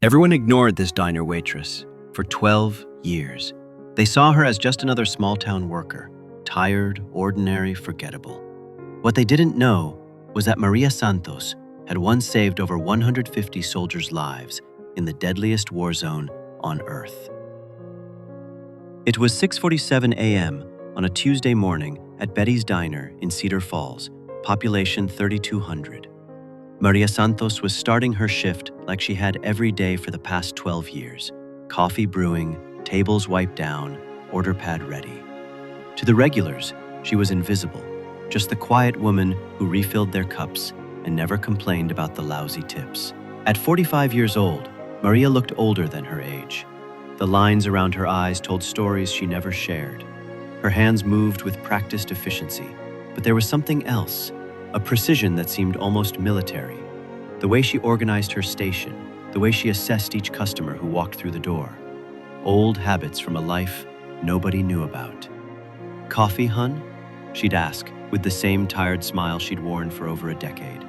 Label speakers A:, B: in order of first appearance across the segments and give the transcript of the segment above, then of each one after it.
A: Everyone ignored this diner waitress for 12 years. They saw her as just another small-town worker, tired, ordinary, forgettable. What they didn't know was that Maria Santos had once saved over 150 soldiers' lives in the deadliest war zone on Earth. It was 6:47 a.m. on a Tuesday morning at Betty's Diner in Cedar Falls, population 3,200. Maria Santos was starting her shift like she had every day for the past 12 years. Coffee brewing, tables wiped down, order pad ready. To the regulars, she was invisible, just the quiet woman who refilled their cups and never complained about the lousy tips. At 45 years old, Maria looked older than her age. The lines around her eyes told stories she never shared. Her hands moved with practiced efficiency, but there was something else, a precision that seemed almost military. The way she organized her station, the way she assessed each customer who walked through the door. Old habits from a life nobody knew about. "Coffee, hun?" she'd ask, with the same tired smile she'd worn for over a decade.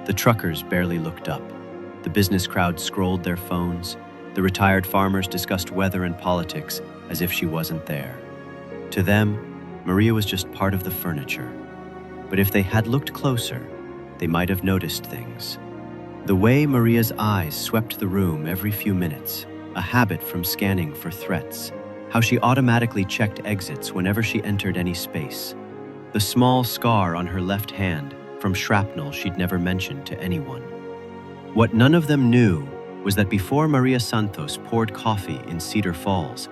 A: The truckers barely looked up. The business crowd scrolled their phones. The retired farmers discussed weather and politics as if she wasn't there. To them, Maria was just part of the furniture. But if they had looked closer, they might have noticed things. The way Maria's eyes swept the room every few minutes, a habit from scanning for threats. How she automatically checked exits whenever she entered any space. The small scar on her left hand from shrapnel she'd never mentioned to anyone. What none of them knew was that before Maria Santos poured coffee in Cedar Falls,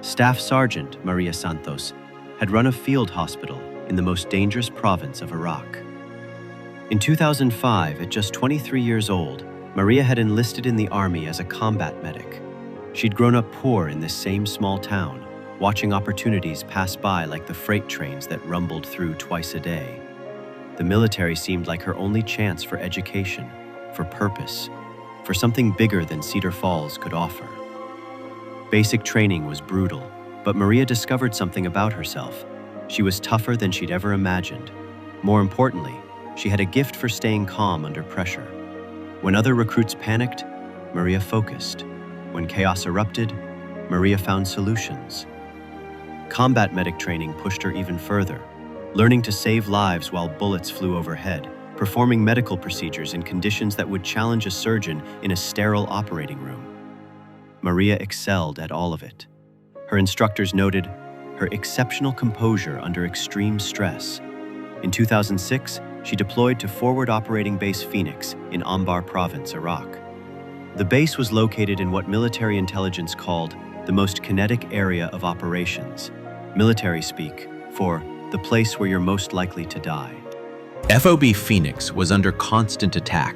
A: Staff Sergeant Maria Santos had run a field hospital in the most dangerous province of Iraq. In 2005, at just 23 years old, Maria had enlisted in the army as a combat medic. She'd grown up poor in this same small town, watching opportunities pass by like the freight trains that rumbled through twice a day. The military seemed like her only chance for education, for purpose, for something bigger than Cedar Falls could offer. Basic training was brutal, but Maria discovered something about herself. She was tougher than she'd ever imagined. More importantly, she had a gift for staying calm under pressure. When other recruits panicked, Maria focused. When chaos erupted, Maria found solutions. Combat medic training pushed her even further, learning to save lives while bullets flew overhead, performing medical procedures in conditions that would challenge a surgeon in a sterile operating room. Maria excelled at all of it. Her instructors noted her exceptional composure under extreme stress. In 2006, she deployed to Forward Operating Base Phoenix in Anbar Province, Iraq. The base was located in what military intelligence called the most kinetic area of operations, military speak for the place where you're most likely to die.
B: FOB Phoenix was under constant attack.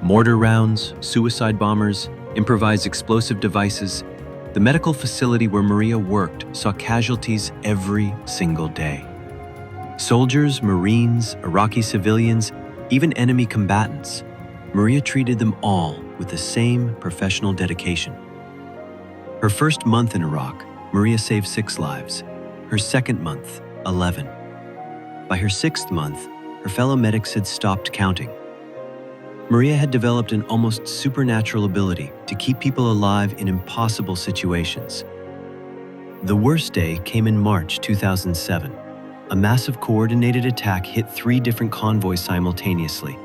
B: Mortar rounds, suicide bombers, improvised explosive devices. The medical facility where Maria worked saw casualties every single day. Soldiers, Marines, Iraqi civilians, even enemy combatants. Maria treated them all with the same professional dedication. Her first month in Iraq, Maria saved 6 lives. Her second month, 11. By her 6th month, her fellow medics had stopped counting. Maria had developed an almost supernatural ability to keep people alive in impossible situations. The worst day came in March 2007. A massive coordinated attack hit 3 different convoys simultaneously.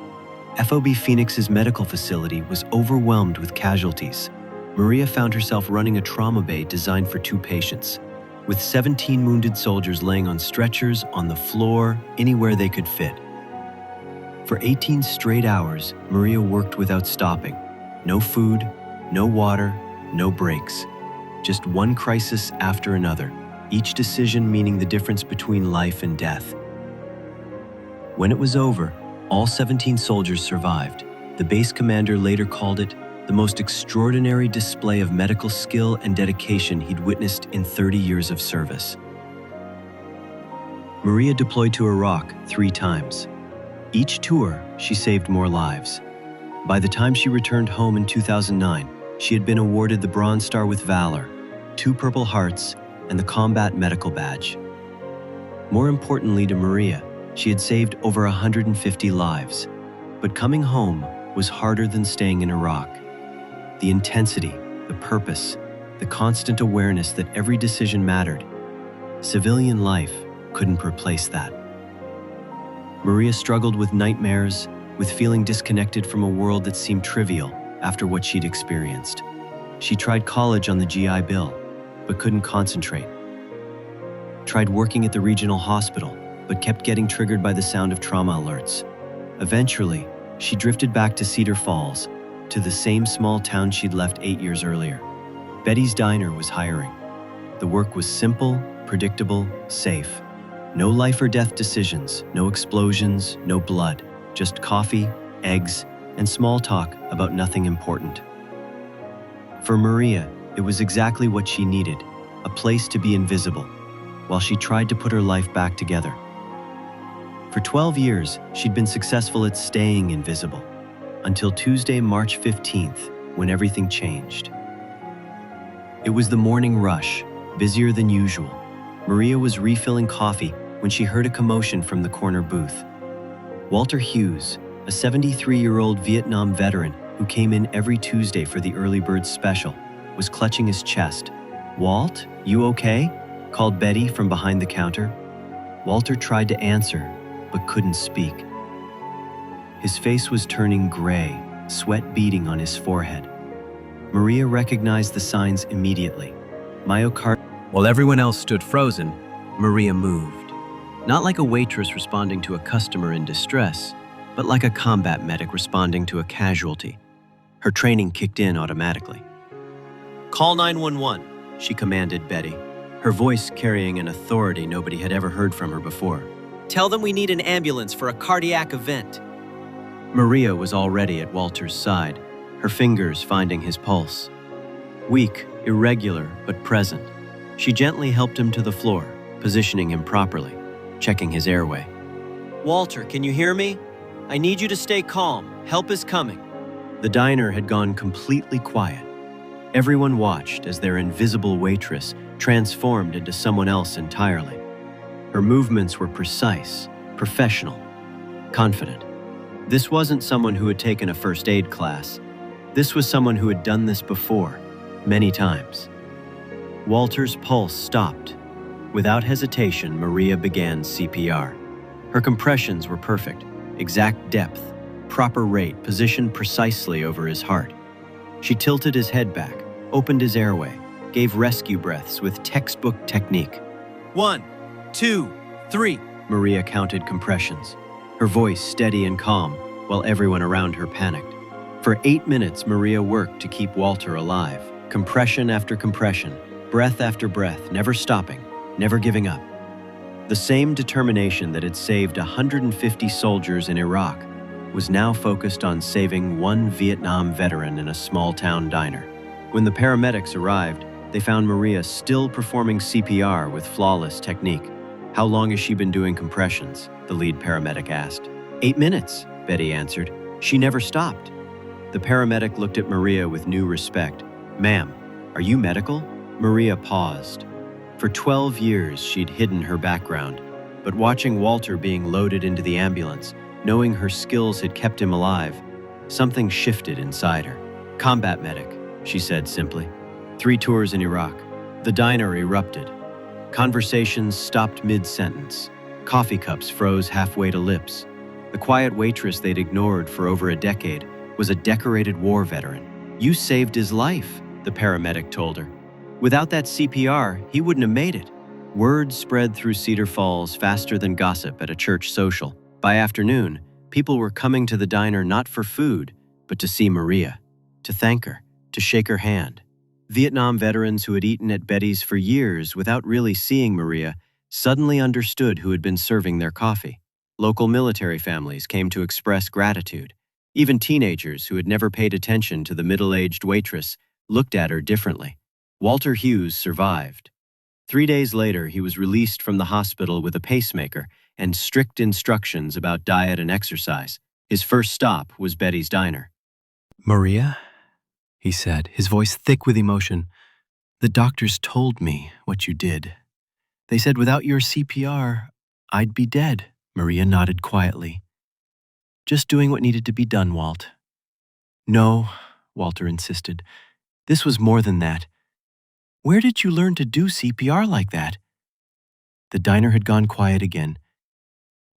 B: FOB Phoenix's medical facility was overwhelmed with casualties. Maria found herself running a trauma bay designed for 2 patients, with 17 wounded soldiers laying on stretchers, on the floor, anywhere they could fit. For 18 straight hours, Maria worked without stopping. No food, no water, no breaks. Just one crisis after another, each decision meaning the difference between life and death. When it was over, all 17 soldiers survived. The base commander later called it the most extraordinary display of medical skill and dedication he'd witnessed in 30 years of service. Maria deployed to Iraq 3 times. Each tour, she saved more lives. By the time she returned home in 2009, she had been awarded the Bronze Star with Valor, 2 Purple Hearts, and the Combat Medical Badge. More importantly to Maria, she had saved over 150 lives. But coming home was harder than staying in Iraq.
A: The intensity, the purpose, the constant awareness that every decision mattered. Civilian life couldn't replace that. Maria struggled with nightmares, with feeling disconnected from a world that seemed trivial after what she'd experienced. She tried college on the GI Bill, but couldn't concentrate. Tried working at the regional hospital, but kept getting triggered by the sound of trauma alerts. Eventually, she drifted back to Cedar Falls, to the same small town she'd left 8 years earlier. Betty's Diner was hiring. The work was simple, predictable, safe. No life or death decisions, no explosions, no blood, just coffee, eggs, and small talk about nothing important. For Maria, it was exactly what she needed, a place to be invisible, while she tried to put her life back together. For 12 years, she'd been successful at staying invisible, until Tuesday, March 15th, when everything changed. It was the morning rush, busier than usual. Maria was refilling coffee when she heard a commotion from the corner booth. Walter Hughes, a 73-year-old Vietnam veteran who came in every Tuesday for the early bird special, was clutching his chest. "Walt, you okay?" called Betty from behind the counter. Walter tried to answer, but couldn't speak. His face was turning gray, sweat beading on his forehead. Maria recognized the signs immediately.
B: While everyone else stood frozen, Maria moved. Not like a waitress responding to a customer in distress, but like a combat medic responding to a casualty. Her training kicked in automatically. "Call 911, she commanded Betty, her voice carrying an authority nobody had ever heard from her before. "Tell them we need an ambulance for a cardiac event." Maria was already at Walter's side, her fingers finding his pulse. Weak, irregular, but present, she gently helped him to the floor, positioning him properly, checking his airway. "Walter, can you hear me? I need you to stay calm. Help is coming." The diner had gone completely quiet. Everyone watched as their invisible waitress transformed into someone else entirely. Her movements were precise, professional, confident. This wasn't someone who had taken a first aid class. This was someone who had done this before, many times. Walter's pulse stopped. Without hesitation, Maria began CPR. Her compressions were perfect, exact depth, proper rate, positioned precisely over his heart. She tilted his head back, opened his airway, gave rescue breaths with textbook technique. 1, 2, 3, Maria counted compressions, her voice steady and calm, while everyone around her panicked. For 8 minutes, Maria worked to keep Walter alive, compression after compression, breath after breath, never stopping, never giving up. The same determination that had saved 150 soldiers in Iraq was now focused on saving one Vietnam veteran in a small-town diner. When the paramedics arrived, they found Maria still performing CPR with flawless technique. "How long has she been doing compressions?" the lead paramedic asked. 8 minutes, Betty answered. "She never stopped." The paramedic looked at Maria with new respect. "Ma'am, are you medical?" Maria paused. For 12 years, she'd hidden her background, but watching Walter being loaded into the ambulance, knowing her skills had kept him alive, something shifted inside her. "Combat medic," she said simply. 3 tours in Iraq. The diner erupted. Conversations stopped mid-sentence. Coffee cups froze halfway to lips. The quiet waitress they'd ignored for over a decade was a decorated war veteran. "You saved his life," the paramedic told her. "Without that CPR, he wouldn't have made it." Word spread through Cedar Falls faster than gossip at a church social. By afternoon, people were coming to the diner not for food, but to see Maria, to thank her, to shake her hand. Vietnam veterans who had eaten at Betty's for years without really seeing Maria suddenly understood who had been serving their coffee. Local military families came to express gratitude. Even teenagers who had never paid attention to the middle-aged waitress looked at her differently. Walter Hughes survived. 3 days later, he was released from the hospital with a pacemaker and strict instructions about diet and exercise. His first stop was Betty's Diner. "Maria," he said, his voice thick with emotion, "the doctors told me what you did. They said without your CPR, I'd be dead." Maria nodded quietly. "Just doing what needed to be done, Walt." "No,"
A: Walter insisted. This was more than that. Where did you learn to do CPR like that? The diner had gone quiet again,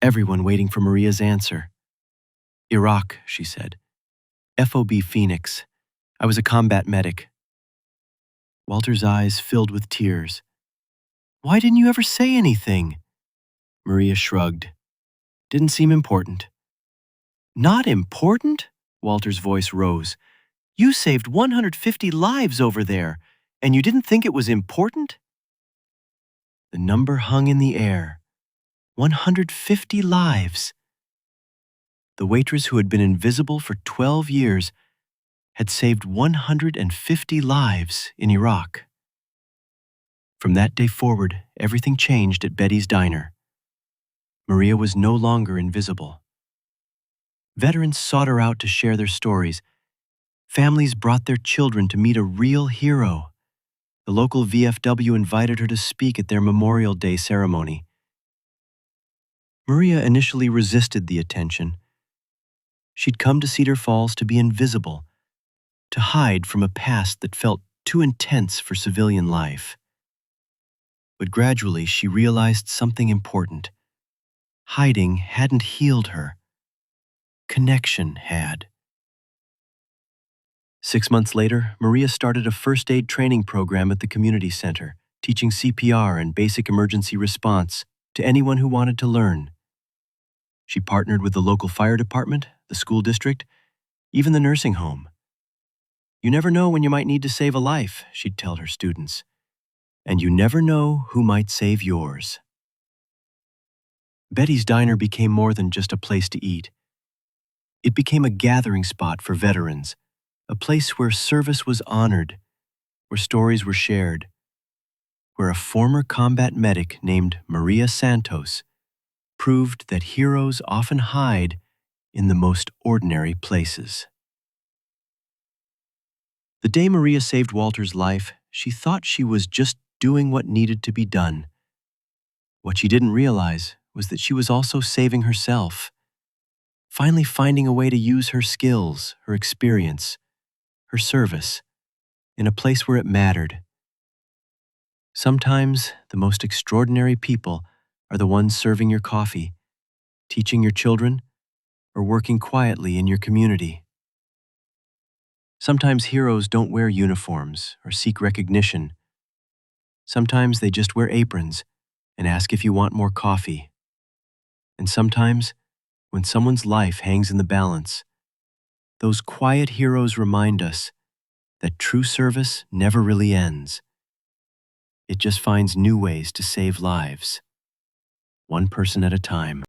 A: everyone waiting for Maria's answer. Iraq, she said. FOB Phoenix. I was a combat medic. Walter's eyes filled with tears. Why didn't you ever say anything? Maria shrugged. Didn't seem important. Not important? Walter's voice rose. You saved 150 lives over there, and you didn't think it was important? The number hung in the air. 150 lives. The waitress who had been invisible for 12 years had saved 150 lives in Iraq. From that day forward, everything changed at Betty's Diner. Maria was no longer invisible. Veterans sought her out to share their stories. Families brought their children to meet a real hero. The local VFW invited her to speak at their Memorial Day ceremony. Maria initially resisted the attention. She'd come to Cedar Falls to be invisible, to hide from a past that felt too intense for civilian life. But gradually she realized something important. Hiding hadn't healed her. Connection had. 6 months later, Maria started a first aid training program at the community center, teaching CPR and basic emergency response to anyone who wanted to learn. She partnered with the local fire department, the school district, even the nursing home. You never know when you might need to save a life, she'd tell her students. And you never know who might save yours. Betty's Diner became more than just a place to eat. It became a gathering spot for veterans, a place where service was honored, where stories were shared, where a former combat medic named Maria Santos proved that heroes often hide in the most ordinary places. The day Maria saved Walter's life, she thought she was just doing what needed to be done. What she didn't realize was that she was also saving herself, finally finding a way to use her skills, her experience, her service, in a place where it mattered. Sometimes the most extraordinary people are the ones serving your coffee, teaching your children, or working quietly in your community. Sometimes heroes don't wear uniforms or seek recognition. Sometimes they just wear aprons and ask if you want more coffee. And sometimes, when someone's life hangs in the balance, those quiet heroes remind us that true service never really ends. It just finds new ways to save lives, one person at a time.